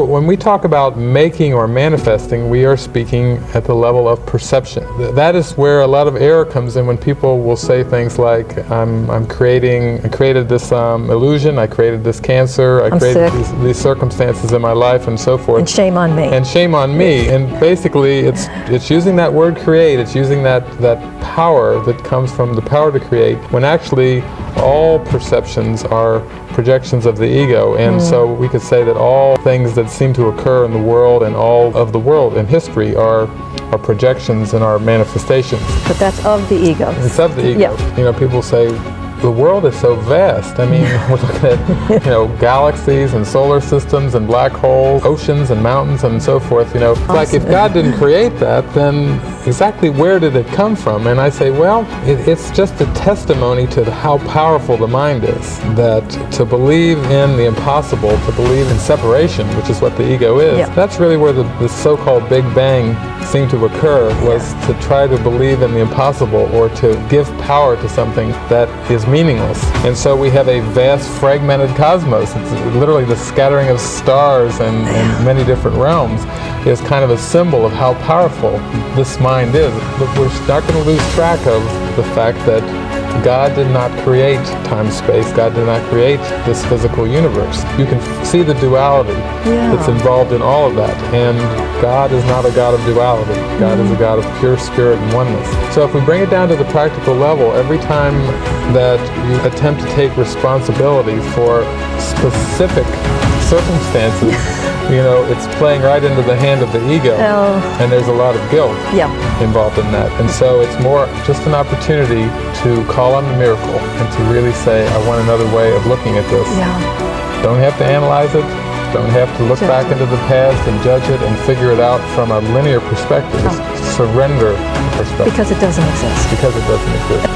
when we talk about making or manifesting, we are speaking at the level of perception. That is where a lot of error comes in when people will say things like, I created this illusion, I created this cancer, I created these circumstances in my life, and so forth. And shame on me. And shame on me. And basically, it's using that word create, it's using that power that comes from the power to create, when actually all perceptions are projections of the ego. And so we could say that all things that seem to occur in the world and all of the world in history are projections and are manifestations. But that's of the ego. It's of the ego. Yeah. You know, people say, the world is so vast. I mean, we're looking at, galaxies and solar systems and black holes, oceans and mountains and so forth. It's like if God didn't create that, then exactly where did it come from? And I say, well, it's just a testimony to how powerful the mind is. That to believe in the impossible, to believe in separation, which is what the ego is, that's really where the so-called Big Bang seemed to occur, was to try to believe in the impossible or to give power to something that is meaningless. And so we have a vast fragmented cosmos. It's literally the scattering of stars and many different realms is kind of a symbol of how powerful this mind is. But we're not going to lose track of the fact that God did not create time-space. God did not create this physical universe. You can see the duality that's involved in all of that. And God is not a God of duality. God is a God of pure spirit and oneness. So if we bring it down to the practical level, every time that you attempt to take responsibility for specific circumstances, it's playing right into the hand of the ego, and there's a lot of guilt involved in that. And so it's more just an opportunity to call on the miracle and to really say, I want another way of looking at this. Don't have to analyze it. Don't have to look back into the past and judge it and figure it out from a linear perspective. Surrender perspective. Because it doesn't exist. Because it doesn't exist.